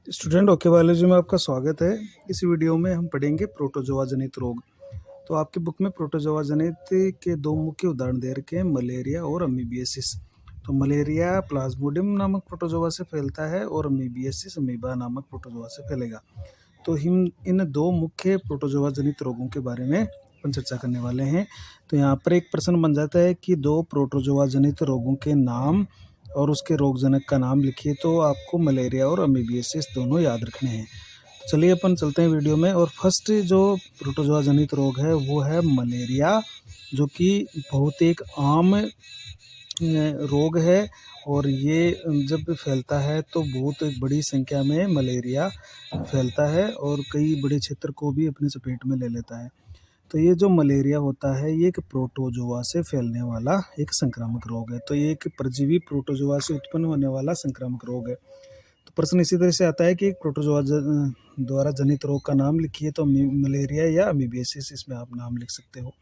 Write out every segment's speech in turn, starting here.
Student okay biology में आपका स्वागत है। इस वीडियो में हम पढ़ेंगे प्रोटोजोआ जनित रोग। तो आपकी बुक में प्रोटोजोआ जनित के दो मुख्य उदाहरण दे रखे हैं, मलेरिया और अमीबियासिस। तो मलेरिया प्लाज्मोडियम नामक प्रोटोजोआ से फैलता है और अमीबियासिस अमीबा नामक प्रोटोजोआ से फैलेगा। तो हम इन दो मुख्य प्रोटोजोआ जनित रोगों के बारे में अपन चर्चा करने वाले हैं। तो यहाँ पर एक प्रश्न बन जाता है कि दो प्रोटोजोआ जनित रोगों के नाम और उसके रोगजनक का नाम लिखिए। तो आपको मलेरिया और अमीबियासिस दोनों याद रखने हैं। तो चलिए अपन चलते हैं वीडियो में। और फर्स्ट जो प्रोटोजोआ जनित रोग है वो है मलेरिया, जो कि बहुत एक आम रोग है। और ये जब फैलता है तो बहुत एक बड़ी संख्या में मलेरिया फैलता है और कई बड़े क्षेत्र को भी अपनी चपेट में ले लेता है। तो ये जो मलेरिया होता है ये एक प्रोटोजोआ से फैलने वाला एक संक्रामक रोग है। तो ये एक परजीवी प्रोटोजोआ से उत्पन्न होने वाला संक्रामक रोग है। तो प्रश्न इसी तरह से आता है कि एक प्रोटोजोआ द्वारा जनित रोग का नाम लिखिए। तो मलेरिया या अमीबियासिस इसमें आप नाम लिख सकते हो।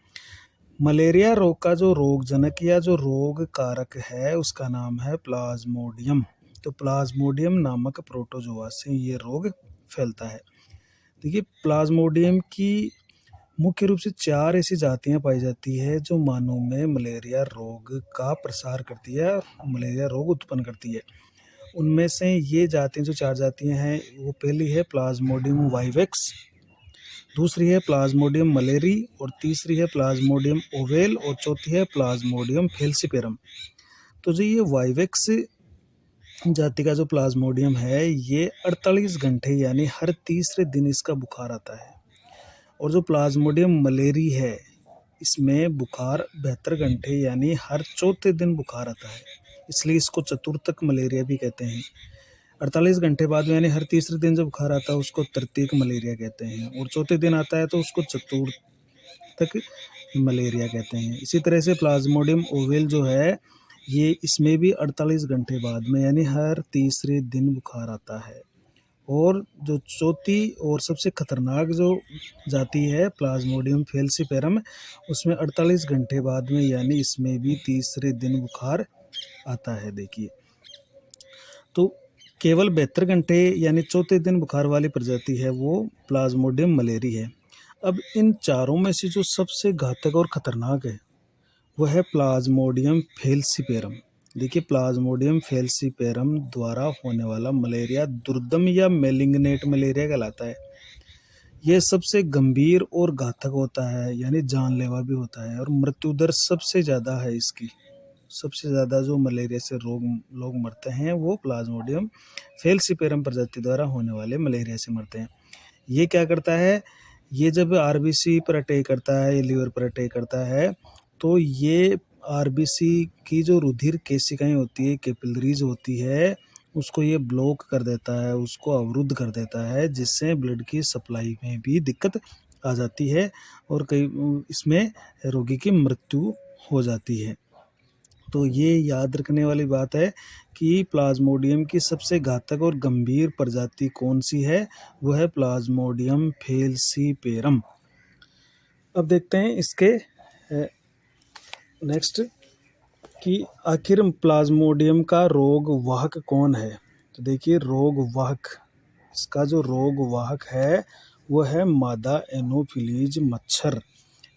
मलेरिया रोग का जो रोगजनक या जो रोग कारक है उसका नाम है प्लाज्मोडियम। तो प्लाज्मोडियम नामक प्रोटोजोआ से ये रोग फैलता है। देखिए, प्लाज्मोडियम की मुख्य रूप से 4 ऐसी जातियां पाई जाती है जो मानव में मलेरिया रोग का प्रसार करती है, मलेरिया रोग उत्पन्न करती है। उनमें से ये जातियां, जो 4 जातियां हैं, वो पहली है प्लाज्मोडियम वाइवेक्स, दूसरी है प्लाज्मोडियम मलेरी, और तीसरी है प्लाज्मोडियम ओवेल, और चौथी है प्लाज्मोडियम फेल्सीपेरम। तो जो ये वाइवेक्स जाति का जो प्लाज्मोडियम है ये 48 घंटे यानी हर तीसरे दिन इसका बुखार आता है। और जो प्लाज्मोडियम मलेरी है इसमें बुखार 72 घंटे यानी हर चौथे दिन बुखार आता है, इसलिए इसको चतुर्थक मलेरिया भी कहते हैं। 48 घंटे बाद यानी हर तीसरे दिन जब बुखार आता है उसको तृतीयक मलेरिया कहते हैं, और चौथे दिन आता है तो उसको चतुर्थक मलेरिया कहते हैं। इसी तरह से प्लाज्मोडियम ओवेल जो है ये इसमें भी 48 घंटे बाद में यानी हर तीसरे दिन बुखार आता है। और जो चौथी और सबसे खतरनाक जो जाति है प्लाज्मोडियम फेल्सीपेरम, उसमें 48 घंटे बाद में यानी इसमें भी तीसरे दिन बुखार आता है। देखिए, तो केवल 72 घंटे यानी चौथे दिन बुखार वाली प्रजाति है वो प्लाज्मोडियम मलेरी है। अब इन चारों में से जो सबसे घातक और खतरनाक है वह है प्लाज्मोडियम फेल्सीपेरम। देखिए, प्लाज्मोडियम फेल्सीपेरम द्वारा होने वाला मलेरिया दुर्दम या मेलिग्नेंट मलेरिया कहलाता है। यह सबसे गंभीर और घातक होता है, यानी जानलेवा भी होता है, और मृत्यु दर सबसे ज़्यादा है इसकी। सबसे ज़्यादा जो मलेरिया से लोग मरते हैं वो प्लाज्मोडियम फेल्सीपेरम प्रजाति द्वारा होने वाले मलेरिया से मरते हैं। ये क्या करता है, ये जब आरबीसी पर अटैक करता है या लीवर पर अटैक करता है तो ये आरबीसी की जो रुधिर केशिकाएं होती है, कैपिलरीज होती है, उसको ये ब्लॉक कर देता है, उसको अवरुद्ध कर देता है, जिससे ब्लड की सप्लाई में भी दिक्कत आ जाती है और कई इसमें रोगी की मृत्यु हो जाती है। तो ये याद रखने वाली बात है कि प्लाज्मोडियम की सबसे घातक और गंभीर प्रजाति कौन सी है, वह है प्लाज्मोडियम फेल्सीपेरम। अब देखते हैं इसके नेक्स्ट कि आखिर प्लाज्मोडियम का रोग वाहक कौन है। तो देखिए, रोग वाहक, इसका जो रोग वाहक है वो है मादा एनोफिलीज मच्छर।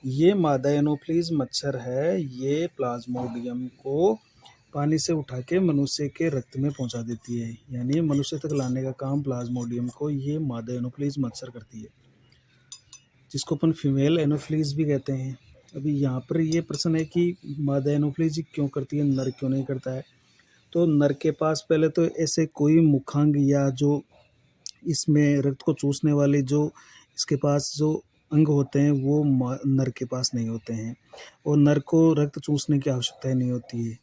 ये मादा एनोफिलीज मच्छर है, ये प्लाज्मोडियम को पानी से उठा के मनुष्य के रक्त में पहुंचा देती है, यानी मनुष्य तक लाने का काम प्लाज्मोडियम को ये मादा एनोफिलीज मच्छर करती है, जिसको अपन फीमेल एनोफिलीज भी कहते हैं। अभी यहाँ पर ये प्रश्न है कि मादा एनोफिलीज क्यों करती है, नर क्यों नहीं करता है। तो नर के पास पहले तो ऐसे कोई मुखांग या जो इसमें रक्त को चूसने वाले जो इसके पास जो अंग होते हैं वो नर के पास नहीं होते हैं, और नर को रक्त चूसने की आवश्यकता नहीं होती है।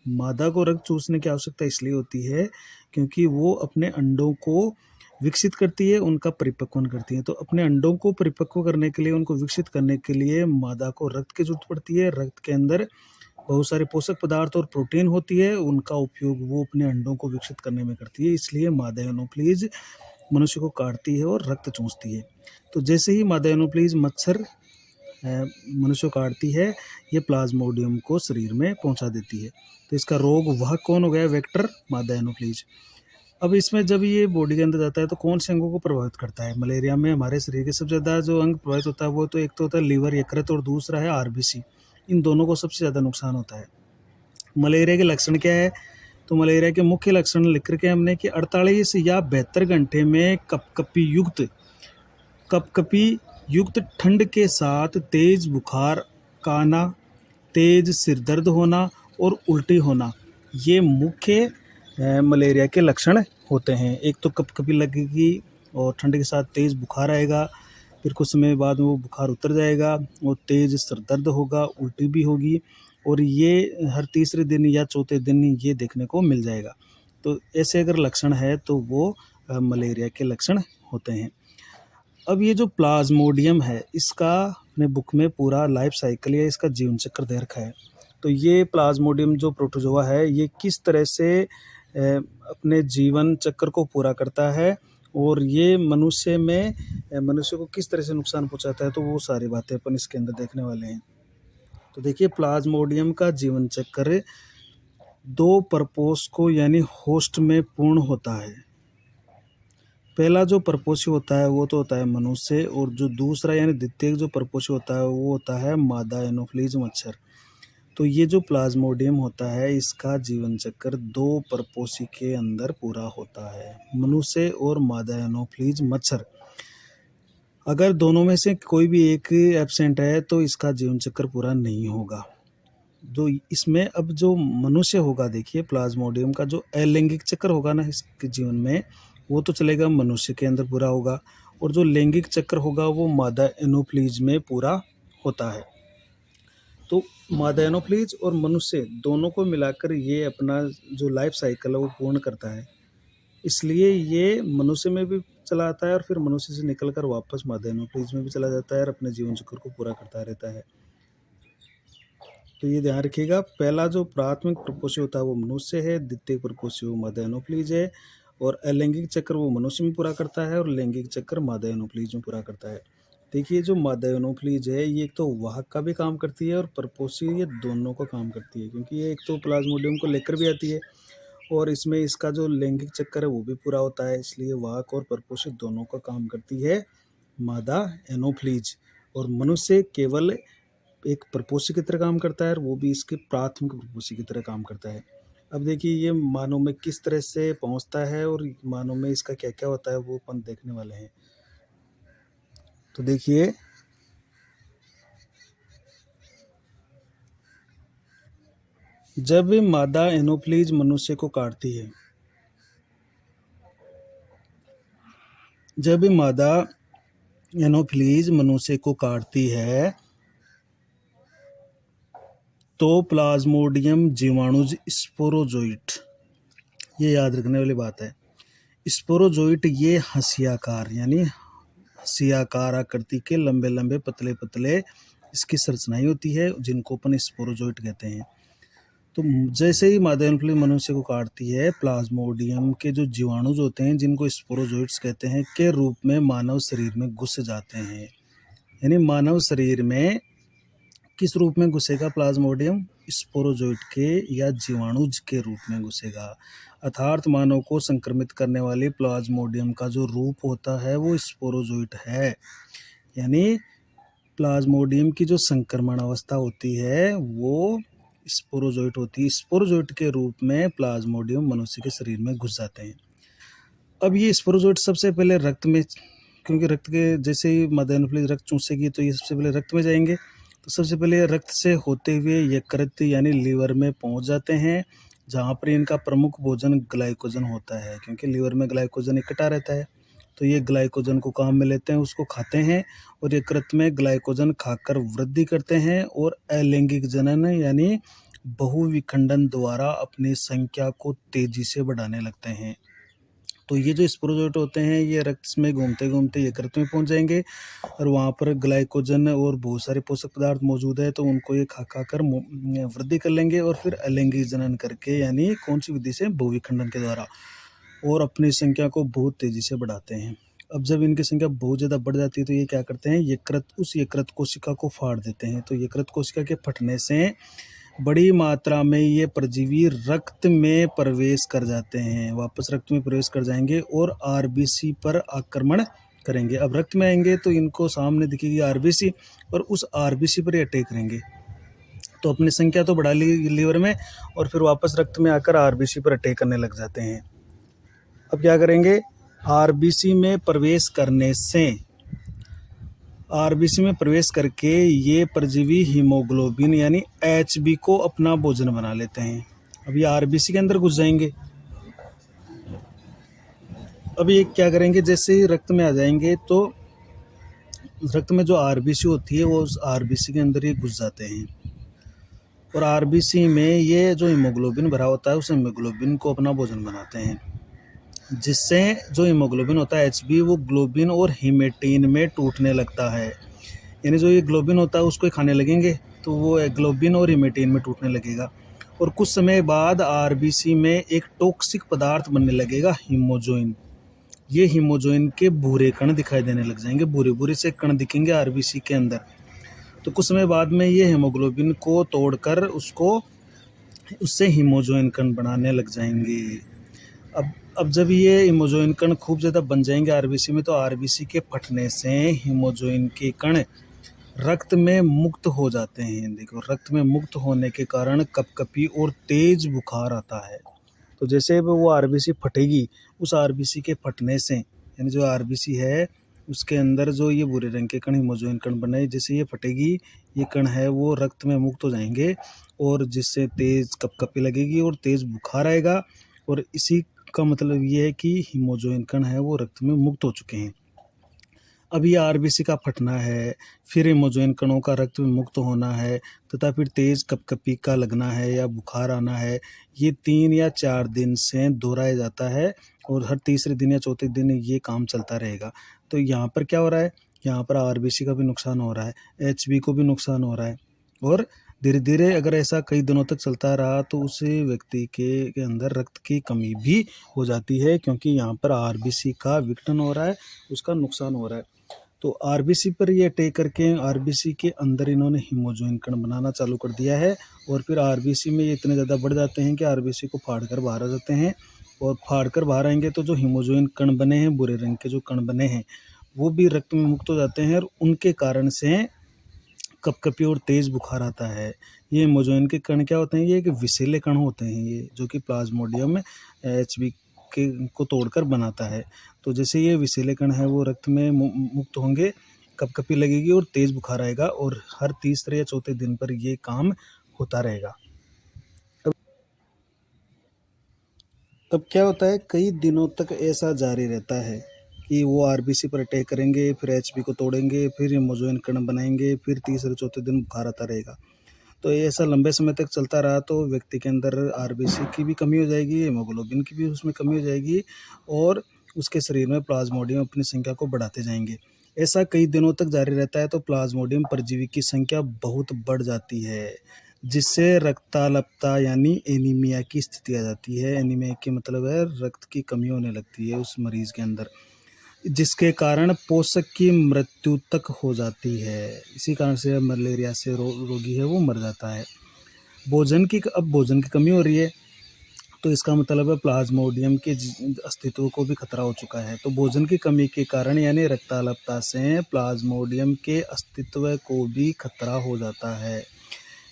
मादा को रक्त चूसने की आवश्यकता इसलिए होती है क्योंकि वो अपने अंडों को विकसित करती है, उनका परिपक्वन करती है। तो अपने अंडों को परिपक्व करने के लिए, उनको विकसित करने के लिए मादा को रक्त की जरूरत पड़ती है। रक्त के अंदर बहुत सारे पोषक पदार्थ और प्रोटीन होती है, उनका उपयोग वो अपने अंडों को विकसित करने में करती है। इसलिए मादा एनोफिलीज मनुष्य को काटती है और रक्त चूसती है। तो जैसे ही मादा एनोफिलीज मच्छर मनुष्य को काटती है, ये प्लाज्मोडियम को शरीर में पहुंचा देती है। तो इसका रोग वह कौन हो गया, वेक्टर मादा एनोफिलीज। अब इसमें जब ये बॉडी के अंदर जाता है तो कौन से अंगों को प्रभावित करता है? मलेरिया में हमारे शरीर के सबसे ज़्यादा जो अंग प्रभावित होता है वो तो एक तो होता है लीवर, यकृत और दूसरा है आरबीसी। इन दोनों को सबसे ज़्यादा नुकसान होता है। मलेरिया के लक्षण क्या है? तो मलेरिया के मुख्य लक्षण लिख रखे हैं हमने कि 48 या 72 घंटे में कपकपी युक्त ठंड के साथ तेज बुखार का आना, तेज सिर दर्द होना और उल्टी होना, ये मुख्य मलेरिया के लक्षण होते हैं। एक तो कपकपी लगेगी और ठंड के साथ तेज बुखार आएगा, फिर कुछ समय बाद में वो बुखार उतर जाएगा और तेज सिर दर्द होगा, उल्टी भी होगी और ये हर तीसरे दिन या चौथे दिन ये देखने को मिल जाएगा। तो ऐसे अगर लक्षण है तो वो मलेरिया के लक्षण होते हैं। अब ये जो प्लाज्मोडियम है इसका अपने बुक में पूरा लाइफ साइकिल या इसका जीवन चक्र दे रखा है। तो ये प्लाज्मोडियम जो प्रोटोजोआ है ये किस तरह से अपने जीवन चक्र को पूरा करता है और ये मनुष्य को किस तरह से नुकसान पहुंचाता है, तो वो सारी बातें अपन इसके अंदर देखने वाले हैं। तो देखिए प्लाज्मोडियम का जीवन चक्र 2 परपोष को यानी होस्ट में पूर्ण होता है। पहला जो परपोषी होता है वो तो होता है मनुष्य और जो दूसरा यानी द्वितीय जो परपोषी होता है वो होता है मादा एनोफ्लीज मच्छर। तो ये जो प्लाज्मोडियम होता है इसका जीवन चक्र 2 परपोषी के अंदर पूरा होता है, मनुष्य और मादा एनोफ्लीज मच्छर। अगर दोनों में से कोई भी एक एब्सेंट है तो इसका जीवन चक्र पूरा नहीं होगा। जो इसमें अब जो मनुष्य होगा, देखिए प्लाज्मोडियम का जो अलैंगिक चक्र होगा ना इसके जीवन में, वो तो चलेगा मनुष्य के अंदर पूरा होगा और जो लैंगिक चक्र होगा वो मादा एनोफ्लीज में पूरा होता है। तो मादा एनोफ्लीज और मनुष्य दोनों को मिलाकर ये अपना जो लाइफ साइकिल है वो पूर्ण करता है। इसलिए ये मनुष्य में भी चला आता है और फिर मनुष्य से निकलकर वापस मादा एनोफ्लीज में भी चला जाता है और अपने जीवन चक्र को पूरा करता रहता है। तो ये ध्यान रखिएगा, पहला जो प्राथमिक प्रपोषी होता है वो मनुष्य है, द्वितीय प्रपोषी वो मादा एनोफ्लीज है और अलैंगिक चक्र वो मनुष्य में पूरा करता है और लैंगिक चक्र मादा एनोफ्लीज में पूरा करता है। देखिए जो मादा एनोफ्लीज है ये एक तो वाहक का भी काम करती है और प्रपोषी, ये दोनों का काम करती है, क्योंकि ये एक तो प्लाज्मोडियम को लेकर भी आती है और इसमें इसका जो लैंगिक चक्र है वो भी पूरा होता है, इसलिए वाहक और प्रपोषी दोनों का काम करती है मादा एनोफ्लीज। और मनुष्य केवल एक प्रपोषी की तरह काम करता है और वो भी इसके प्राथमिक प्रपोषी की तरह काम करता है। अब देखिए ये मानव में किस तरह से पहुंचता है और मानव में इसका क्या क्या होता है वो अपन देखने वाले हैं। तो देखिए जब मादा एनोफ्लीज मनुष्य को काटती है, जब मादा एनोफ्लीज मनुष्य को काटती है तो प्लाज्मोडियम जीवाणुज स्पोरोजोइट, ये याद रखने वाली बात है। स्पोरोजोइट ये हंसियाकार यानी हंसियाकार आकृति के लंबे लंबे पतले पतले इसकी संरचनाएं होती है जिनको अपन स्पोरोजोइट कहते हैं। तो जैसे ही मादा एनोफ्लीज मनुष्य को काटती है, प्लाज्मोडियम के जो जीवाणु होते हैं जिनको स्पोरोजोइट्स कहते हैं के रूप में मानव शरीर में घुस जाते हैं। यानी मानव शरीर में किस रूप में घुसेगा प्लाज्मोडियम? स्पोरोजोइट के या जीवाणुज के रूप में घुसेगा। अर्थात मानव को संक्रमित करने वाले प्लाज्मोडियम का जो रूप होता है वो स्पोरोजोइट है। यानी प्लाज्मोडियम की जो संक्रमण अवस्था होती है वो स्पोरोजोइट होती है। स्पोरोजोइट के रूप में प्लाज्मोडियम मनुष्य के शरीर में घुस जाते हैं। अब ये स्पोरोजोइट सबसे पहले रक्त में, क्योंकि रक्त के जैसे ही मादा एनोफ्लीज रक्त चूसेगी तो ये सबसे पहले रक्त में जाएंगे, तो सबसे पहले रक्त से होते हुए यकृत यानी लीवर में पहुंच जाते हैं, जहां पर इनका प्रमुख भोजन ग्लाइकोजन होता है, क्योंकि लीवर में ग्लाइकोजन इकट्ठा रहता है। तो ये ग्लाइकोजन को काम में लेते हैं, उसको खाते हैं और यकृत में ग्लाइकोजन खाकर वृद्धि करते हैं और अलैंगिक जनन यानी बहुविखंडन द्वारा अपनी संख्या को तेजी से बढ़ाने लगते हैं। तो ये जो स्पोरोजोइट होते हैं ये रक्त में घूमते घूमते यकृत में पहुंच जाएंगे और वहाँ पर ग्लाइकोजन और बहुत सारे पोषक पदार्थ मौजूद है, तो उनको ये खा खा कर वृद्धि कर लेंगे और फिर अलैंगिक जनन करके, यानी कौन सी विधि से? बहुविखंडन के द्वारा, और अपनी संख्या को बहुत तेजी से बढ़ाते हैं। अब जब इनकी संख्या बहुत ज़्यादा बढ़ जाती है तो ये क्या करते हैं? उस यकृत कोशिका को फाड़ देते हैं। तो यकृत कोशिका के फटने से बड़ी मात्रा में ये परजीवी रक्त में प्रवेश कर जाते हैं, वापस रक्त में प्रवेश कर जाएंगे और आरबीसी पर आक्रमण करेंगे। अब रक्त में आएंगे तो इनको सामने दिखेगी आरबीसी और उस आरबीसी पर ये अटैक करेंगे। तो अपनी संख्या तो बढ़ा ली लीवर में और फिर वापस रक्त में आकर आरबीसी पर अटैक करने लग जाते हैं। अब क्या करेंगे, आरबीसी में प्रवेश करने से, आरबीसी में प्रवेश करके ये परजीवी हीमोग्लोबिन यानी एचबी को अपना भोजन बना लेते हैं। अब ये आरबीसी के अंदर घुस जाएंगे। अब ये क्या करेंगे, जैसे ही रक्त में आ जाएंगे तो रक्त में जो आरबीसी होती है वो उस आरबीसी के अंदर ही घुस जाते हैं और आरबीसी में ये जो हीमोग्लोबिन भरा होता है उस हीमोग्लोबिन को अपना भोजन बनाते हैं, जिससे जो हीमोग्लोबिन होता है एचबी वो ग्लोबिन और हीमेटिन में टूटने लगता है। यानी जो ये ग्लोबिन होता है उसको खाने लगेंगे तो वो ग्लोबिन और हीमेटिन में टूटने लगेगा और कुछ समय बाद आरबीसी में एक टॉक्सिक पदार्थ बनने लगेगा, हीमोजोइन। ये हीमोजोइन के भूरे कण दिखाई देने लग जाएंगे, भूरे भूरे से कण दिखेंगे आरबीसी के अंदर। तो कुछ समय बाद में ये हीमोग्लोबिन को तोड़कर उससे हीमोजोइन कण बनाने लग जाएंगे। अब जब ये हीमोजोइन कण खूब ज़्यादा बन जाएंगे आरबीसी में तो आरबीसी के फटने से हीमोजोइन के कण रक्त में मुक्त हो जाते हैं। देखो, रक्त में मुक्त होने के कारण कपकपी और तेज बुखार आता है। तो जैसे वो आरबीसी फटेगी, उस आरबीसी के फटने से यानी जो आरबीसी है उसके अंदर जो ये भूरे रंग के कण हीमोजोइन कण बने, जैसे ये फटेगी ये कण है वो रक्त में मुक्त हो जाएंगे और जिससे तेज कपकपी लगेगी और तेज बुखार आएगा और इसी का मतलब ये है कि हीमोजोइन कण है वो रक्त में मुक्त हो चुके हैं। अब ये आरबीसी का फटना है, फिर हीमोजोइन कणों का रक्त में मुक्त होना है तथा फिर तेज कपकपी का लगना है या बुखार आना है। ये 3 या 4 दिन से दोहराया जाता है और हर तीसरे दिन या चौथे दिन ये काम चलता रहेगा। तो यहाँ पर क्या हो रहा है, यहाँ पर आरबीसी का भी नुकसान हो रहा है, एचबी को भी नुकसान हो रहा है और धीरे धीरे अगर ऐसा कई दिनों तक चलता रहा तो उस व्यक्ति के अंदर रक्त की कमी भी हो जाती है, क्योंकि यहाँ पर आरबीसी का विघटन हो रहा है, उसका नुकसान हो रहा है। तो आरबीसी पर ये अटैक करके आरबीसी के अंदर इन्होंने हीमोजोइन कण बनाना चालू कर दिया है और फिर आरबीसी में ये इतने ज़्यादा बढ़ जाते हैं कि आरबीसी को फाड़ कर बाहर आ जाते हैं और फाड़ कर बाहर आएंगे तो जो हीमोजोइन कण बने हैं, बुरे रंग के जो कण बने हैं, वो भी रक्त में मुक्त हो जाते हैं और उनके कारण से कपकपी और तेज बुखार आता है। ये हीमोजोइन के कण क्या होते हैं, ये एक विषैले कण होते हैं, ये जो कि प्लाज्मोडियम एचबी के को तोड़कर बनाता है। तो जैसे ये विषैले कण है वो रक्त में मुक्त होंगे, कपकपी लगेगी और तेज बुखार आएगा और हर तीसरे या चौथे दिन पर ये काम होता रहेगा। अब क्या होता है, कई दिनों तक ऐसा जारी रहता है कि वो आरबीसी पर अटैक करेंगे, फिर एचबी को तोड़ेंगे, फिर हीमोजोइन कण बनाएंगे, फिर तीसरे चौथे दिन बुखार आता रहेगा। तो ऐसा लंबे समय तक चलता रहा तो व्यक्ति के अंदर आरबीसी की भी कमी हो जाएगी, हीमोग्लोबिन की भी उसमें कमी हो जाएगी और उसके शरीर में प्लाज्मोडियम अपनी संख्या को बढ़ाते जाएंगे। ऐसा कई दिनों तक जारी रहता है तो प्लाज्मोडियम परजीवी की संख्या बहुत बढ़ जाती है, जिससे रक्ताल्पता यानी एनीमिया की स्थिति आ जाती है। एनीमिया की मतलब है रक्त की कमी होने लगती है उस मरीज के अंदर, जिसके कारण पोषक की मृत्यु तक हो जाती है। इसी कारण से मलेरिया से रोगी है वो मर जाता है। भोजन की कमी हो रही है तो इसका मतलब है प्लाज्मोडियम के अस्तित्व को भी खतरा हो चुका है। तो भोजन की कमी के कारण यानी रक्ताल्पता से प्लाज्मोडियम के अस्तित्व को भी खतरा हो जाता है।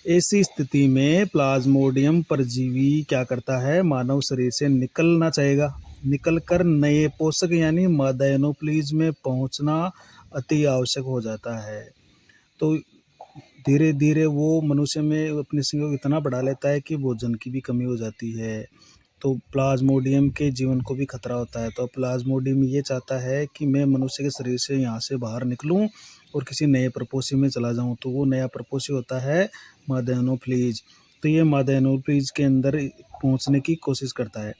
ऐसी स्थिति में प्लाज्मोडियम परजीवी क्या करता है, मानव शरीर से निकलना चाहेगा, निकलकर नए पोषक यानी मादाइनोप्लीज में पहुंचना अति आवश्यक हो जाता है। तो धीरे धीरे वो मनुष्य में अपनी संख्या को इतना बढ़ा लेता है कि भोजन की भी कमी हो जाती है। तो प्लाज्मोडियम के जीवन को भी खतरा होता है। तो प्लाज्मोडियम ये चाहता है कि मैं मनुष्य के शरीर से यहाँ से बाहर निकलूँ और किसी नए प्रपोसी में चला जाऊँ। तो वो नया प्रपोसी होता है मादाइनोप्लीज। तो ये मादाइनोप्लीज के अंदर पहुँचने की कोशिश करता है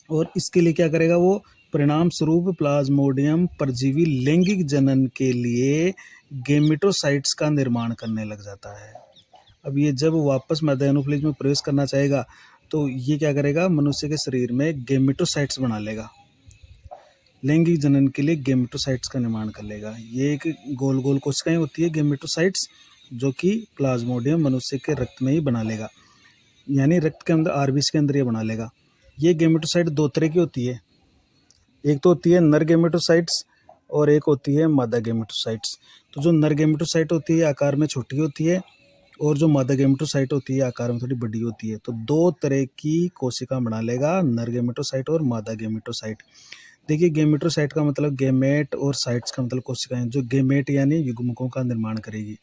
और इसके लिए क्या करेगा, वो परिणाम स्वरूप प्लाज्मोडियम परजीवी लैंगिक जनन के लिए गेमेटोसाइट्स का निर्माण करने लग जाता है। अब ये जब वापस मादाइनोप्लीज में प्रवेश करना चाहेगा तो ये क्या करेगा, मनुष्य के शरीर में गेमेटोसाइट्स बना लेगा, लैंगिक जनन के लिए गेमेटोसाइट्स का निर्माण कर लेगा। ये एक गोल गोल कोशिकाएं होती है गेमेटोसाइट्स, जो कि प्लाज्मोडियम मनुष्य के रक्त में ही बना लेगा, यानी रक्त के अंदर आरबीसी के अंदर ये बना लेगा। ये गेमेटोसाइट दो तरह की होती है, एक तो होती है नर गेमेटोसाइट्स और एक होती है मादा गेमेटोसाइट्स। तो जो नर गेमेटोसाइट होती है आकार में छोटी होती है और जो मादा गेमेटोसाइट होती है आकार में थोड़ी बड़ी होती है। तो दो तरह की कोशिका बना लेगा, नर गेमेटोसाइट और मादा गेमेटोसाइट। देखिए गेमेटोसाइट का मतलब गेमेट और साइट्स का मतलब कोशिकाएं, जो गेमेट यानी युग्मकों का निर्माण करेगी।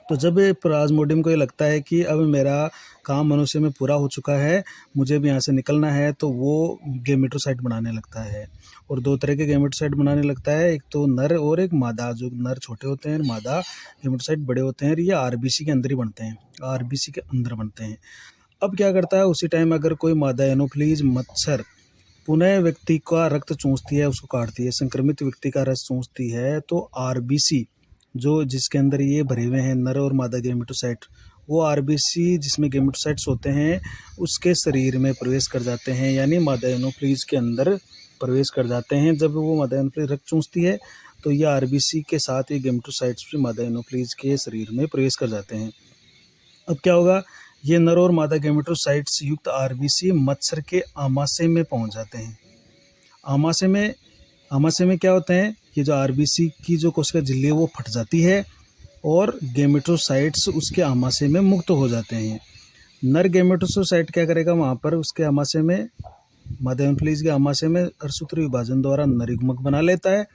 तो जब प्लाज्मोडियम को ये लगता है कि अब मेरा काम मनुष्य में पूरा हो चुका है, मुझे भी यहाँ से निकलना है, तो वो गेमेटोसाइट बनाने लगता है। और दो तरह के गेमेटोसाइट बनाने लगता है, एक तो नर और एक मादा। जो नर छोटे होते हैं, मादा गेमेटोसाइट बड़े होते हैं। ये आरबीसी के अंदर ही बनते हैं, आरबीसी के अंदर बनते हैं। अब क्या करता है, उसी टाइम अगर कोई मादा एनोफ्लीज मच्छर पुनः व्यक्ति का रक्त चूसती है, उसको काटती है, संक्रमित व्यक्ति का रस चूसती है, तो आरबीसी जो जिसके अंदर ये भरे हुए हैं नर और मादा गेमेटोसाइट, वो आरबीसी जिसमें गेमेटोसाइट्स होते हैं उसके शरीर में प्रवेश कर जाते हैं, यानी मादा एनोफ्लीज के अंदर प्रवेश कर जाते हैं। जब वो मादा एनोफ्लीज रक्त चूसती है तो ये आरबीसी के साथ ये गेमेटोसाइट्स भी मादा एनोफ्लीज के शरीर में प्रवेश कर जाते हैं। अब क्या होगा, ये नर और मादा गेमेटोसाइट्स युक्त आरबीसी मच्छर के आमाशय में पहुंच जाते हैं। आमाशय में क्या होता है, ये जो आरबीसी की जो कोशिका झिल्ली है वो फट जाती है और गेमेटोसाइट्स उसके आमाशय में मुक्त हो जाते हैं। नर गेमेटोसाइट क्या करेगा, वहाँ पर उसके आमाशय में, मादा एनोफ्लीज के आमाशय में अर्धसूत्री विभाजन द्वारा नर युग्मक बना लेता है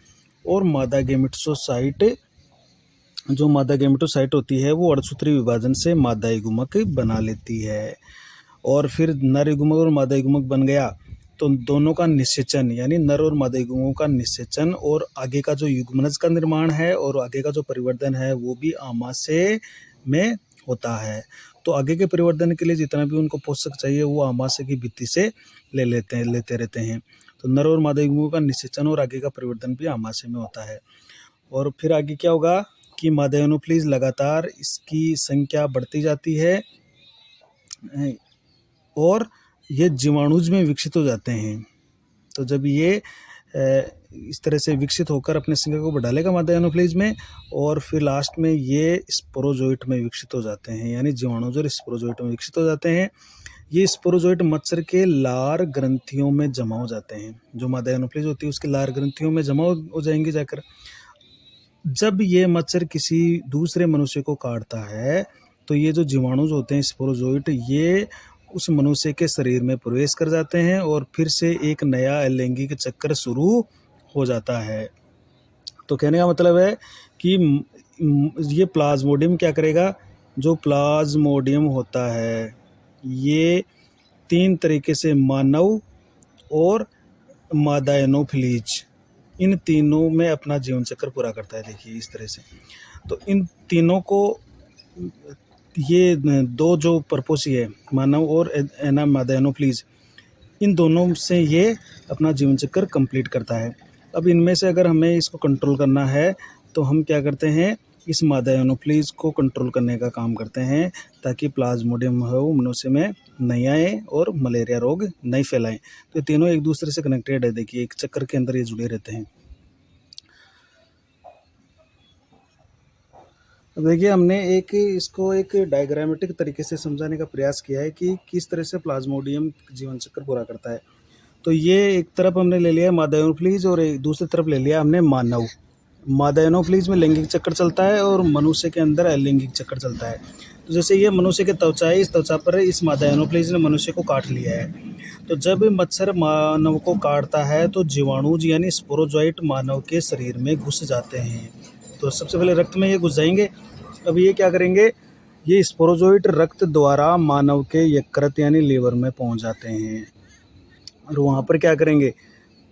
और मादा गेमेटोसाइट होती है वो अर्धसूत्री विभाजन से मादा युग्मक बना लेती है। और फिर नर युग्मक और मादा युग्मक बन गया तो दोनों का निषेचन, यानी नर और मादा युग्मकों का निषेचन और आगे का जो युग्मनज का निर्माण है और आगे का जो परिवर्धन है वो भी आमाशय में होता है। तो आगे के परिवर्धन के लिए जितना भी उनको पोषक चाहिए वो आमाशय की भित्ति से लेते रहते हैं। तो नर और मादा युग्मकों का निषेचन और आगे का परिवर्धन भी आमाशय में होता है। और फिर आगे क्या होगा कि मादा एनोफ्लीज लगातार इसकी संख्या बढ़ती जाती है और ये जीवाणुज में विकसित हो जाते हैं। तो जब ये इस तरह से विकसित होकर अपने संख्या को बढ़ा लेगा मादा एनोफ्लीज में, और फिर लास्ट में ये स्पोरोजोइट में विकसित हो जाते हैं, यानी जीवाणुज और स्पोरोजोइट में विकसित हो जाते हैं। ये स्पोरोजोइट मच्छर के लार ग्रंथियों में जमा हो जाते हैं। जो मादा एनोफ्लीज होती है उसके लार ग्रंथियों में जमा हो जाएंगे जाकर। जब ये मच्छर किसी दूसरे मनुष्य को काटता है तो ये जो जीवाणु होते हैं स्पोरोजोइट, ये उस मनुष्य के शरीर में प्रवेश कर जाते हैं और फिर से एक नया अलैंगिक चक्र शुरू हो जाता है। तो कहने का मतलब है कि ये प्लाज्मोडियम क्या करेगा, जो प्लाज्मोडियम होता है ये तीन तरीके से मानव और मादा एनोफ्लीज इन तीनों में अपना जीवन चक्र पूरा करता है। देखिए इस तरह से, तो इन तीनों को ये दो जो परपोसी है मानव और मादा एनोफ्लीज, इन दोनों से ये अपना जीवन चक्र कंप्लीट करता है। अब इनमें से अगर हमें इसको कंट्रोल करना है तो हम क्या करते हैं, इस मादा एनोफ्लीज को कंट्रोल करने का काम करते हैं ताकि प्लाज्मोडियम हो मनुष्य में नहीं आए और मलेरिया रोग नहीं फैलाएं। तो ये तीनों एक दूसरे से कनेक्टेड है। देखिए एक चक्कर के अंदर ये जुड़े रहते हैं। अब देखिए हमने इसको एक डायग्रामेटिक तरीके से समझाने का प्रयास किया है कि किस तरह से प्लाज्मोडियम जीवन चक्र पूरा करता है। तो ये एक तरफ हमने ले लिया मादा एनोफ्लीज और एक दूसरी तरफ ले लिया हमने मानव। मादा एनोफ्लीज में लैंगिक चक्र चलता है और मनुष्य के अंदर अलैंगिक चक्र चलता है। तो जैसे ये मनुष्य के त्वचा है, इस त्वचा पर इस मादा एनोफ्लीज ने मनुष्य को काट लिया है। तो जब मच्छर मानव को काटता है तो जीवाणुज यानी स्पोरोजोइट मानव के शरीर में घुस जाते हैं। तो सबसे पहले रक्त में ये घुस जाएंगे। अब ये क्या करेंगे, ये स्पोरोजोइट रक्त द्वारा मानव के यकृत यानी लीवर में पहुंच जाते हैं और वहाँ पर क्या करेंगे,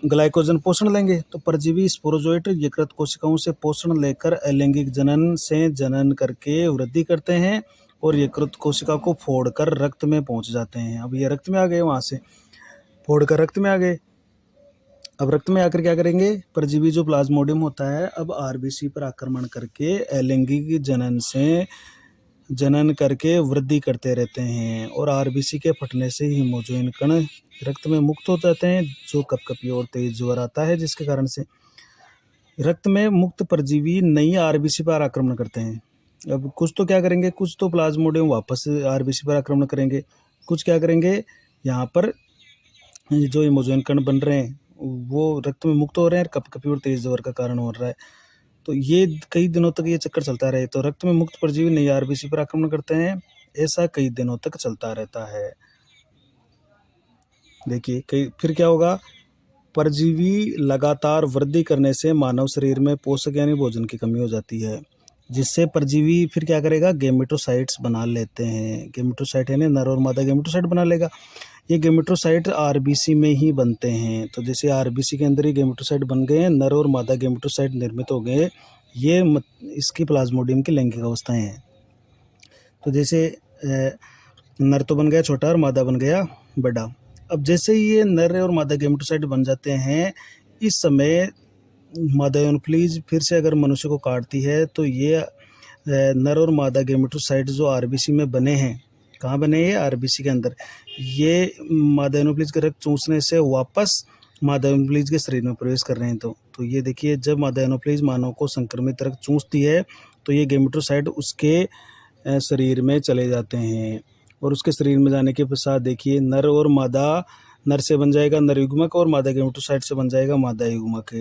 ग्लाइकोजन पोषण लेंगे। तो परजीवी स्पोरोजोइट यकृत कोशिकाओं से पोषण लेकर अलैंगिक जनन से जनन करके वृद्धि करते हैं और यकृत कोशिका को फोड़कर रक्त में पहुंच जाते हैं। अब ये रक्त में आ गए, वहाँ से फोड़कर रक्त में आ गए। अब रक्त में आकर क्या करेंगे, परजीवी जो प्लाज्मोडियम होता है अब आरबीसी पर आक्रमण करके अलैंगिक जनन से जनन करके वृद्धि करते रहते हैं और आरबीसी के फटने से हीमोग्लोबिन कण रक्त में मुक्त हो जाते हैं, जो कपकपी और तेज ज्वर आता है, जिसके कारण से रक्त में मुक्त परजीवी नई आरबीसी पर आक्रमण करते हैं। अब कुछ तो क्या करेंगे, कुछ तो प्लाज्मोडियम वापस आरबीसी पर आक्रमण करेंगे, कुछ क्या करेंगे, यहाँ पर जो इमोजन कण बन रहे हैं वो रक्त में मुक्त हो रहे हैं, कपकपी और तेज ज्वर का कारण हो रहा है। तो ये कई दिनों तक ये चक्कर चलता रहे तो रक्त में मुक्त परजीवी नई आरबीसी पर आक्रमण करते हैं, ऐसा कई दिनों तक चलता रहता है। देखिए कई फिर क्या होगा, परजीवी लगातार वृद्धि करने से मानव शरीर में पोषक यानी भोजन की कमी हो जाती है, जिससे परजीवी फिर क्या करेगा, गेमेटोसाइट्स बना लेते हैं। गेमेटोसाइट यानी नर और मादा गेमेटोसाइट बना लेगा। ये गेमेटोसाइट आरबीसी में ही बनते हैं। तो जैसे आरबीसी के अंदर ही गेमेटोसाइट बन गए हैं, नर और मादा गेमेटोसाइट निर्मित हो गए, ये इसकी प्लाज्मोडियम की लैंगिक अवस्थाएं हैं। तो जैसे नर तो बन गया छोटा और मादा बन गया बड़ा। अब जैसे ही ये नर और मादा गेमेटोसाइट बन जाते हैं, इस समय मादा एनोफ्लीज फिर से अगर मनुष्य को काटती है तो ये नर और मादा गेमेटोसाइट जो आरबीसी में बने हैं, कहाँ बने हैं, आरबीसी के अंदर, ये मादा एनोफ्लीज के रक्त चूसने से वापस मादा एनोफ्लीज के शरीर में प्रवेश कर रहे हैं। तो ये देखिए, जब मादा एनोफ्लीज मानव को संक्रमित रक्त चूसती है तो ये गेमेटोसाइट उसके शरीर में चले जाते हैं, और उसके शरीर में जाने के पश्चात देखिए नर और मादा, नर से बन जाएगा नर युग्मक और मादा गेमेटोसाइट से बन जाएगा मादा युग्मक।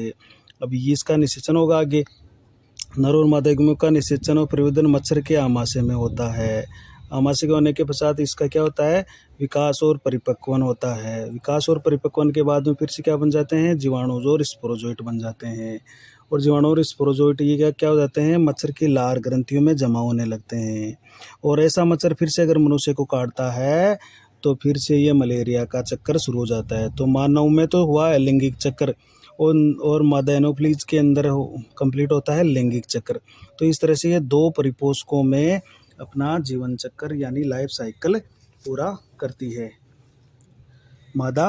अब ये इसका निषेचन होगा आगे। नर और मादा युग्मक का निषेचन और परिवर्धन मच्छर के आमाशय में होता है। आमाशय के होने के पश्चात इसका क्या होता है, विकास और परिपक्वन होता है। विकास और परिपक्वन के बाद में फिर से क्या बन जाते हैं, जीवाणुज और स्पोरोजोइट बन जाते हैं। और जीवाणु और स्पोरोजोइट ये क्या हो जाते हैं, मच्छर की लार ग्रंथियों में जमा होने लगते हैं। और ऐसा मच्छर फिर से अगर मनुष्य को काटता है तो फिर से ये मलेरिया का चक्कर शुरू हो जाता है। तो मानव में तो हुआ लैंगिक चक्र, और मादा एनोफ्लीज के अंदर कंप्लीट होता है लैंगिक चक्र। तो इस तरह से ये 2 परिपोषकों में अपना जीवन चक्र यानी लाइफ साइकिल पूरा करती है। मादा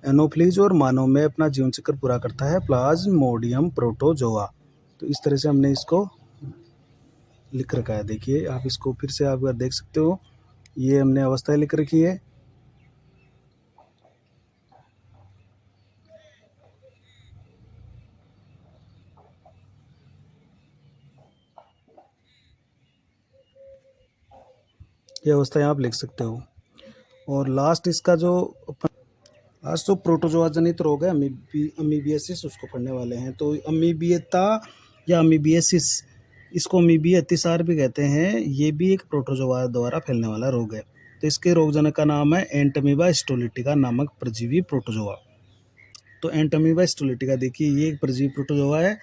एनोफ्लीज और मानव में अपना जीवन चक्र पूरा करता है प्लाज्मोडियम प्रोटोजोआ। तो इस तरह से हमने इसको लिख रखा है। देखिए आप इसको फिर से आप देख सकते हो, ये हमने अवस्थाएं लिख रखी है। ये अवस्थाएं आप लिख सकते हो। और लास्ट इसका जो लास्ट जो प्रोटोजोआ जनित रोग है अमीबियासिस, उसको पढ़ने वाले हैं। तो अमीबियता या अमीबियासिस, इसको अमीबिया अतिसार भी कहते हैं, ये भी एक प्रोटोजोआ द्वारा फैलने वाला रोग है। तो इसके रोगजनक का नाम है एंटमीबा स्टोलिटिका नामक परजीवी प्रोटोजोआ। तो एंटमीबा स्टोलिटिका देखिए, ये एक परजीवी प्रोटोजोआ है,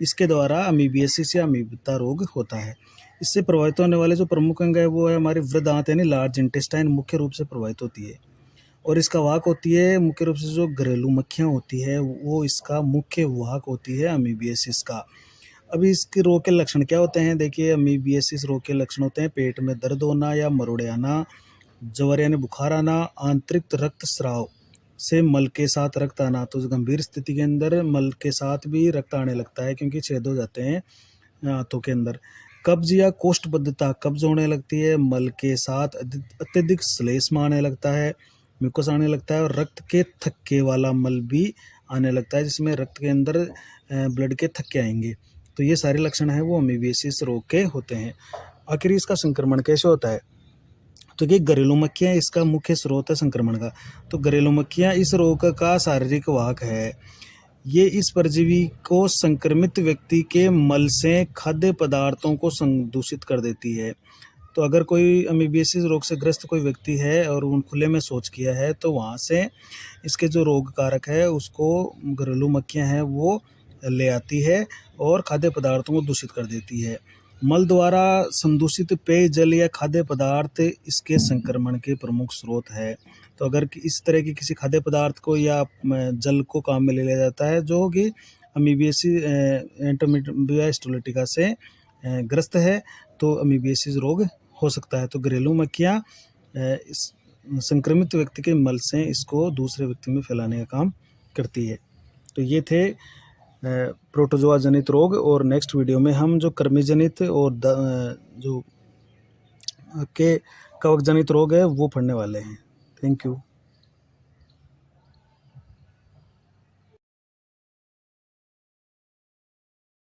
इसके द्वारा अमीबियासिस या अमीबियता रोग होता है। इससे प्रभावित होने वाले जो प्रमुख अंग है वो है हमारी वृद्धआंत यानी लार्ज इंटेस्टाइन मुख्य रूप से प्रभावित होती है। और इसका वाहक होती है मुख्य रूप से जो घरेलू मक्खियाँ होती है, वो इसका मुख्य वाहक होती है अमीबियासिस का। अभी इसके रोग के लक्षण क्या होते हैं, देखिए अमीबियासिस रोग के लक्षण होते हैं पेट में दर्द होना या मरोड़े आना, ज्वर यानी बुखार आना, आंतरिक रक्तस्राव से मल के साथ रक्त आना। तो गंभीर स्थिति के अंदर मल के साथ भी रक्त आने लगता है क्योंकि छेद हो जाते हैं आंतों के अंदर। कब्ज या कोष्ठबद्धता, कब्ज होने लगती है, मल के साथ अत्यधिक श्लेष्मा आने लगता है, म्यूकस आने लगता है, और रक्त के थक्के वाला मल भी आने लगता है, जिसमें रक्त के अंदर ब्लड के थक्के आएंगे। तो ये सारे लक्षण हैं वो अमीबियासिस रोग के होते हैं। आखिर इसका संक्रमण कैसे होता है, तो ये घरेलू मक्खियाँ इसका मुख्य स्रोत है संक्रमण का। तो घरेलू मक्खियाँ इस रोग का शारीरिक वाहक है। ये इस परजीवी को संक्रमित व्यक्ति के मल से खाद्य पदार्थों को दूषित कर देती है। तो अगर कोई अमीबियासिस रोग से ग्रस्त कोई व्यक्ति है और उन खुले में शौच किया है तो वहाँ से इसके जो रोग कारक है उसको घरेलू मक्खियाँ हैं वो ले आती है और खाद्य पदार्थों को दूषित कर देती है। मल द्वारा संदूषित पेय जल या खाद्य पदार्थ इसके संक्रमण के प्रमुख स्रोत है। तो अगर इस तरह के किसी खाद्य पदार्थ को या जल को काम में ले लिया जाता है जो कि अमीबियासिस एंटमीबा स्टोलिटिका से ग्रस्त है, तो अमीबियासिस रोग हो सकता है। तो घरेलू मक्खियाँ इस संक्रमित व्यक्ति के मल से इसको दूसरे व्यक्ति में फैलाने का काम करती है। तो ये थे प्रोटोजोआ जनित रोग, और नेक्स्ट वीडियो में हम जो कृमि जनित और जो के कवक जनित रोग है वो पढ़ने वाले हैं। Thank you.